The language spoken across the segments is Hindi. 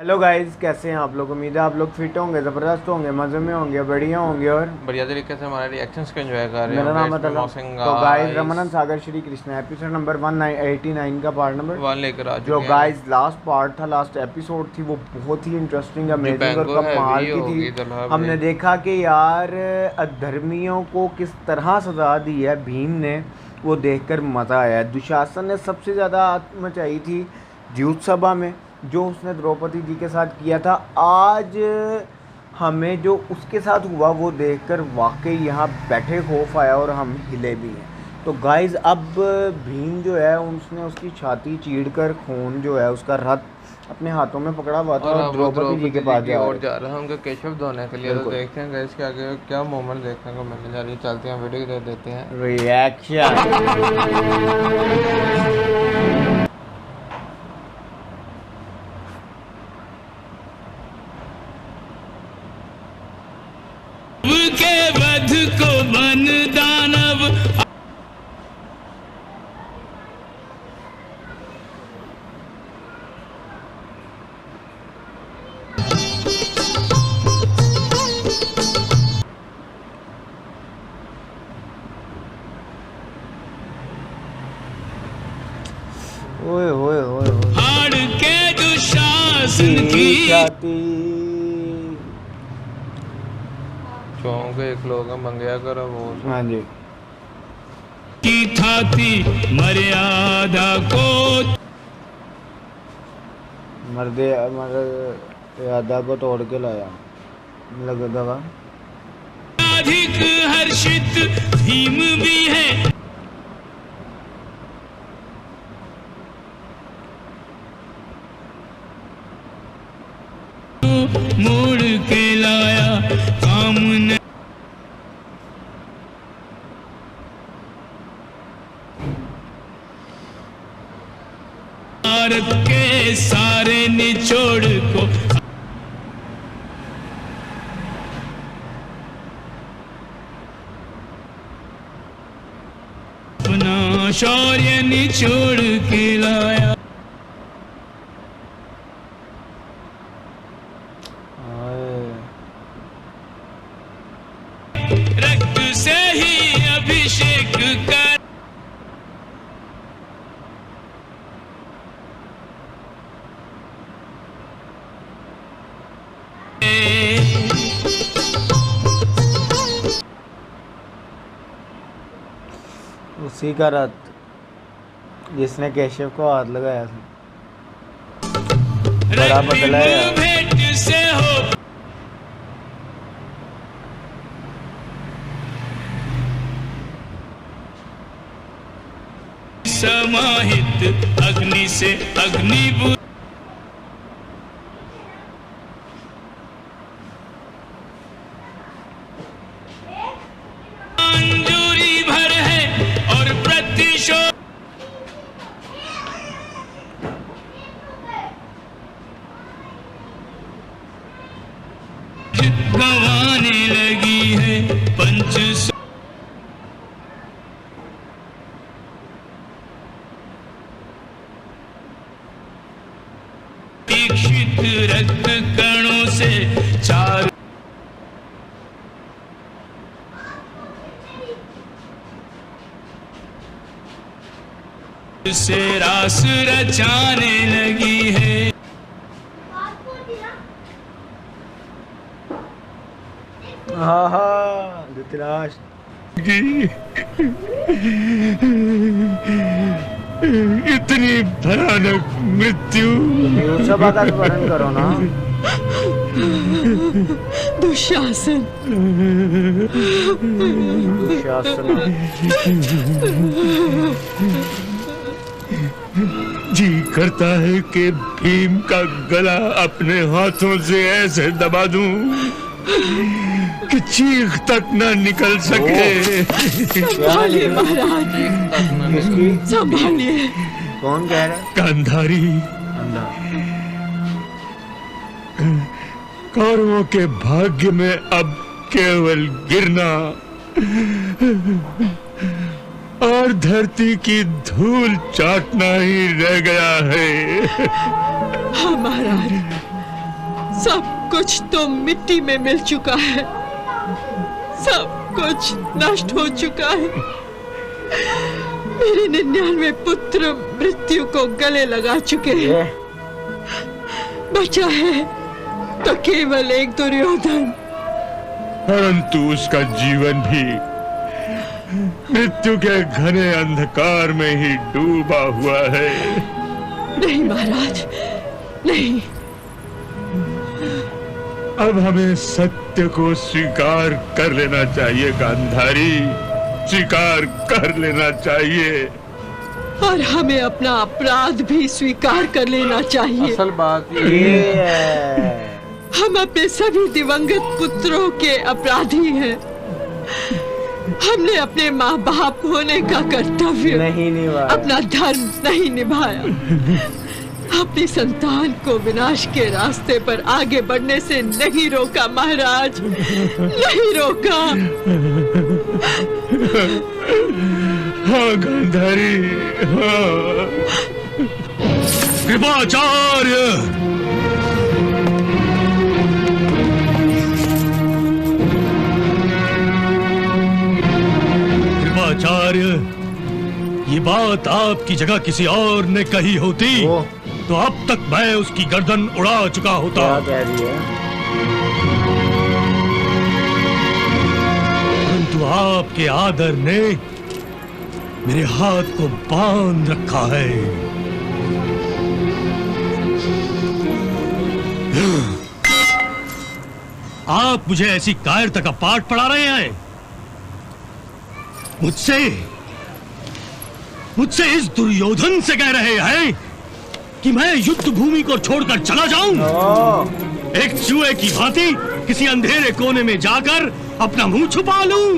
हेलो गाइस, कैसे हैं आप लोग। उम्मीद है आप लोग फिट होंगे, ज़बरदस्त होंगे, मज़े में होंगे, बढ़िया होंगे और बढ़िया तरीके से हमारे रिएक्शंस को एंजॉय कर रहे मेरा होंगे। नाम है इसमें तलम। मौसम तो गाइस, गाइस रमनन सागर श्री कृष्ण एपिसोड नंबर 189 का पार्ट नंबर वन लेकर आ जो चुके हैं। गाइस लास्ट पार्ट था, लास्ट एपिसोड थी, वो बहुत ही इंटरेस्टिंग, जो अमेजिंग और बैंगो कमाल हैवी की होगी थी। दुल्हा भाई। हमने देखा कि यार अधर्मियों को किस तरह सजा दी है भीम ने, वो देखकर मज़ा आया। दुशासन ने सबसे ज़्यादा आत्म मचाई थी द्यूत सभा में, जो उसने द्रौपदी जी के साथ किया था। आज हमें जो उसके साथ हुआ वो देखकर वाकई यहाँ बैठे खौफ आया और हम हिले भी हैं। तो गाइज़, अब भीम जो है उसने उसकी छाती चीरकर खून जो है उसका रथ अपने हाथों में पकड़ा हुआ था और और अब वो द्रौपदी जी के द्रौपदी पास जी की जा ओर रहे जा थे। रहा है उनका केशव धोने के लिए। तो बिल्कुल। देखते हैं गाइस के आगे क्या मोमेंट देखने को मिलने जा रही है। चलते हैं वीडियो दे देते हैं। रिएक्शन। के वध को बन दानव ओए ओए ओए ओए। हाड़ के दुशासन की छाती। चौंक एक लोग मंगया करो वो। हाँ जी। थाती मर्यादा को मर्यादा को तोड़ के लाया लगा दवा। अधिक हर्षित भीम भी है। मोड़ के लाया काम ने भारत के सारे निचोड़ को अपना शौर्य निचोड़ के लाया। रक्त से ही अभिषेक कर उसी का रथ जिसने केशव को हाथ लगाया था, बड़ा बदला है। भेंट से हो समाहित अग्नि से अग्निभूत अंजूरी भर है और प्रतिशोध गंवाने लगी है पंच दीक्षित रक्त कणों से चार से रास रचाने लगी है। हाँ हाँ, धृतराष्ट्र। इतनी भयानक मृत्यु द्यूत सभा का स्मरण करो ना। दुशासन दुशासन। जी करता है कि भीम का गला अपने हाथों से ऐसे दबा दूं कि चीख तक न निकल सके। संभालिए महाराज, किसकी? संभालिए। कौन कह रहा है? गांधारी अंधा। कौरवों के भाग्य में अब केवल गिरना और धरती की धूल चाटना ही रह गया है। हाँ महाराज, सब कुछ तो मिट्टी में मिल चुका है, सब कुछ नष्ट हो चुका है। मेरे 99 पुत्र मृत्यु को गले लगा चुके हैं। बचा है तो केवल एक दुर्योधन। परंतु उसका जीवन भी मृत्यु के घने अंधकार में ही डूबा हुआ है। नहीं महाराज, नहीं। अब हमें सत्य को स्वीकार कर लेना चाहिए गांधारी, स्वीकार कर लेना चाहिए। और हमें अपना अपराध भी स्वीकार कर लेना चाहिए। असल बात ये है, हम अपने सभी दिवंगत पुत्रों के अपराधी हैं। हमने अपने माँ बाप होने का कर्तव्य नहीं निभाया, अपना धर्म नहीं निभाया, अपनी संतान को विनाश के रास्ते पर आगे बढ़ने से नहीं रोका महाराज, नहीं रोका। हाँ गांधारी, हाँ। कृपाचार्य, कृपाचार्य, ये बात आपकी जगह किसी और ने कही होती तो अब तक मैं उसकी गर्दन उड़ा चुका होता। क्या कह रही है? परंतु आपके आदर ने मेरे हाथ को बांध रखा है। आप मुझे ऐसी कायरता का पाठ पढ़ा रहे हैं? मुझसे इस दुर्योधन से कह रहे हैं कि मैं युद्ध भूमि को छोड़कर चला जाऊं? एक चूहे की भांति किसी अंधेरे कोने में जाकर अपना मुंह छुपा लूं?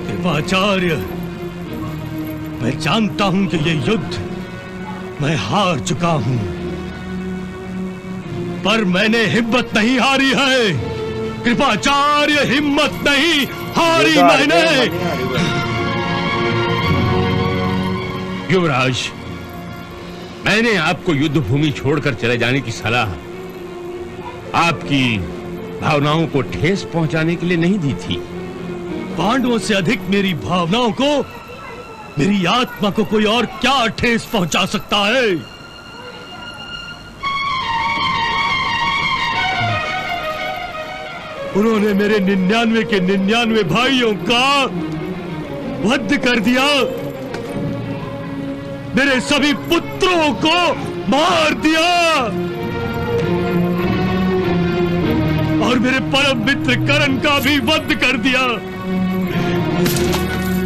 कृपाचार्य, मैं जानता हूं कि ये युद्ध मैं हार चुका हूं, पर मैंने हिम्मत नहीं हारी है। कृपाचार्य, हिम्मत नहीं हारी मैंने। युवराज, मैंने आपको युद्ध भूमि छोड़कर चले जाने की सलाह आपकी भावनाओं को ठेस पहुंचाने के लिए नहीं दी थी। पांडवों से अधिक मेरी भावनाओं को, मेरी आत्मा को कोई और क्या ठेस पहुंचा सकता है? उन्होंने मेरे 99 के 99 भाइयों का वध कर दिया, मेरे सभी पुत्रों को मार दिया और मेरे परम मित्र कर्ण का भी वध कर दिया।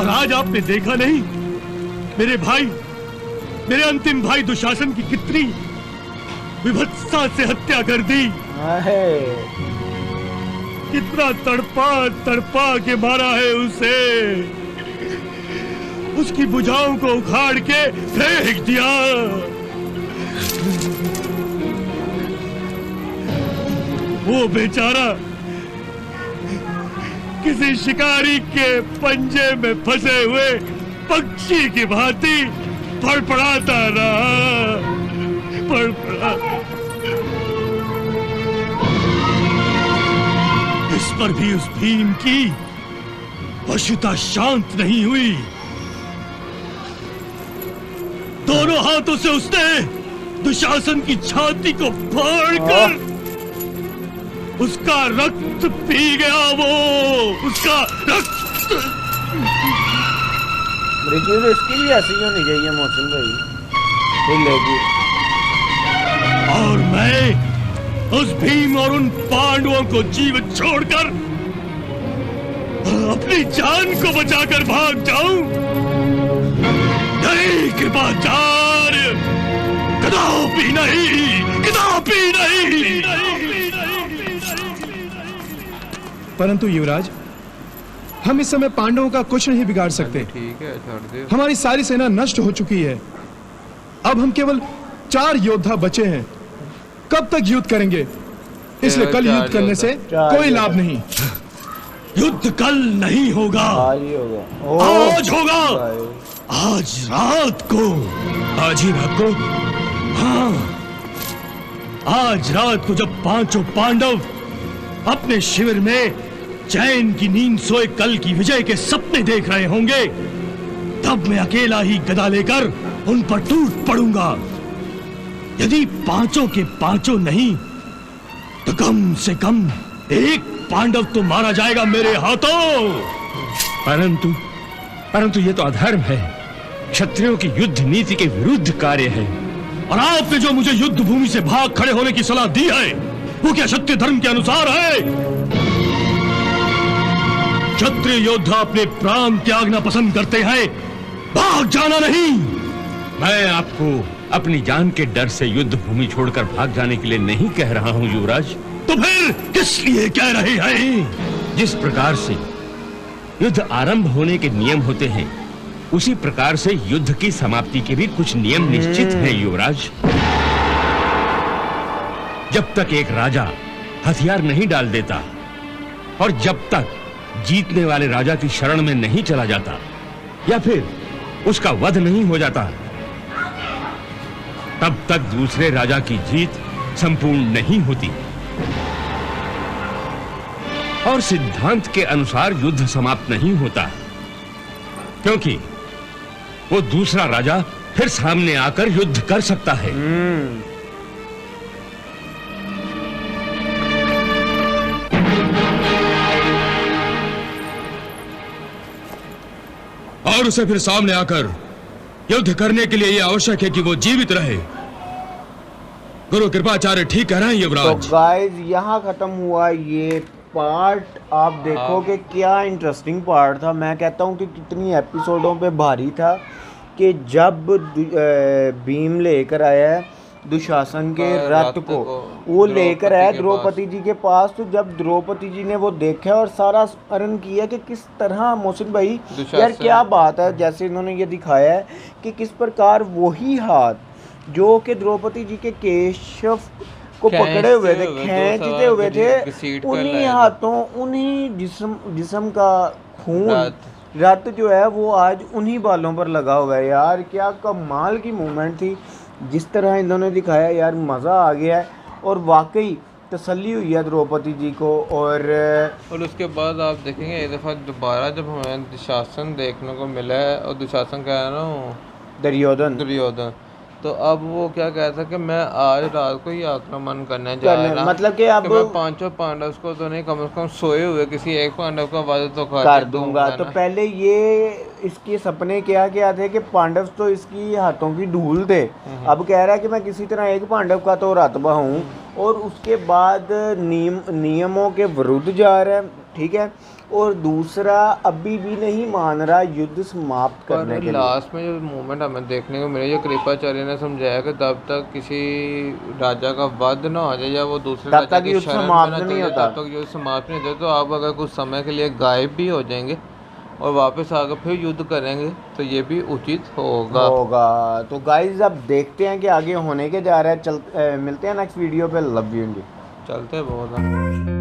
और आज आपने देखा नहीं मेरे भाई, मेरे अंतिम भाई दुशासन की कितनी विभत्सता से हत्या कर दी। कितना तड़पा तड़पा के मारा है उसे, उसकी भुजाओं को उखाड़ के फेंक दिया। वो बेचारा किसी शिकारी के पंजे में फंसे हुए पक्षी की भांति फड़फड़ाता रहा, फड़फड़ा। इस पर भी उस भीम की पशुता शांत नहीं हुई। दोनों हाथों से उसने दुशासन की छाती को फाड़कर उसका रक्त पी गया। वो उसका रक्त। मृत्यु तो इसकी भी ऐसी होनी चाहिए मोहसिन भाई, हिलेगी। और मैं उस भीम और उन पांडवों को जीवित छोड़कर अपनी जान को बचाकर भाग जाऊं? नहीं कृपाचार्य, कदापि नहीं, कदापि नहीं। परंतु युवराज, हम इस समय पांडवों का कुछ नहीं बिगाड़ सकते। ठीक है, छोड़ दे। हमारी सारी सेना नष्ट हो चुकी है। अब हम केवल 4 योद्धा बचे हैं। कब तक युद्ध करेंगे? इसलिए कल युद्ध करने से कोई लाभ नहीं। युद्ध कल नहीं होगा, आज ही होगा। आज होगा, आज रात को, आज ही रात को, हाँ, आज रात को जब पांचों पांडव अपने शिविर में चैन की नींद सोए कल की विजय के सपने देख रहे होंगे, तब मैं अकेला ही गदा लेकर उन पर टूट पड़ूंगा। यदि पांचों के पांचों नहीं तो कम से कम एक पांडव तो मारा जाएगा मेरे हाथों। परंतु ये तो अधर्म है, क्षत्रियों की युद्ध नीति के विरुद्ध कार्य है। और आपने जो मुझे युद्ध भूमि से भाग खड़े होने की सलाह दी है, वो क्या क्षत्रिय धर्म के अनुसार है? क्षत्रिय योद्धा अपने प्राण त्यागना पसंद करते हैं, भाग जाना नहीं। मैं आपको अपनी जान के डर से युद्ध भूमि छोड़कर भाग जाने के लिए नहीं कह रहा हूं युवराज। तो फिर किस लिए कह रहे हैं? जिस प्रकार से युद्ध आरंभ होने के नियम होते हैं, उसी प्रकार से युद्ध की समाप्ति के भी कुछ नियम निश्चित हैं युवराज। जब तक एक राजा हथियार नहीं डाल देता और जब तक जीतने वाले राजा की शरण में नहीं चला जाता या फिर उसका वध नहीं हो जाता, तब तक दूसरे राजा की जीत संपूर्ण नहीं होती। और सिद्धांत के अनुसार युद्ध समाप्त नहीं होता, क्योंकि वो दूसरा राजा फिर सामने आकर युद्ध कर सकता है। और उसे फिर सामने आकर युद्ध करने के लिए यह आवश्यक है कि वो जीवित रहे। गुरु कृपाचार्य ठीक कह रहे हैं तो युवराज। गाइस यहाँ खत्म हुआ ये पार्ट। आप देखोगे क्या इंटरेस्टिंग पार्ट था। मैं कहता हूँ कि कितनी एपिसोडों पे भारी था कि जब भीम लेकर आया है दुशासन के रथ को, वो लेकर आया द्रौपदी जी के पास। तो जब द्रौपदी जी ने वो देखा और सारा स्मरण किया कि किस तरह मोहसिन भाई यार क्या बात है, जैसे इन्होंने ये दिखाया है कि किस प्रकार वही हाथ जो कि द्रौपदी जी के केशव को पकड़े हुए थे, खींचते हुए थे, उन्हीं हाथों उन्हीं जिस्म का खून रत जो है वो आज उन्हीं बालों पर लगा हुआ है। यार क्या कमाल की मूवमेंट थी, जिस तरह इन्होंने दिखाया यार मज़ा आ गया है और वाकई तसल्ली हुई है द्रौपदी जी को। और उसके बाद आप देखेंगे एक दफ़ा दोबारा जब हमें दुशासन देखने को मिला है, और दुशासन कह रहा ना दुर्योधन, तो अब वो क्या कहता कि मैं आज रात को ही आक्रमण करने जा रहा हूं, मतलब कि अब मैं पांचों पांडव को तो नहीं, कम से कम सोए हुए किसी एक पांडव का वध तो कर दूंगा। तो पहले ये इसके सपने क्या थे कि पांडव तो इसकी हाथों की धूल थे, अब कह रहा है कि मैं किसी तरह एक पांडव का तो रतबा हूँ। और उसके बाद नियमों के विरुद्ध जा रहा है, ठीक है। और दूसरा अभी भी नहीं मान रहा युद्ध समाप्त करने के लास्ट में जो मूवमेंट हमें देखने को मिले, जो कृपाचार्य ने समझाया कि तब तक किसी राजा का वध ना हो जाए या वो दूसरे तब तक युद्ध समाप्त नहीं होता, तब तक युद्ध समाप्त नहीं होता। तो आप अगर कुछ समय के लिए गायब भी हो जाएंगे और वापस आकर फिर युद्ध करेंगे तो ये भी उचित होगा। तो गाइज अब देखते हैं कि आगे होने के जा रहा है। मिलते हैं नेक्स्ट वीडियो पे। Love you. चलते बहुत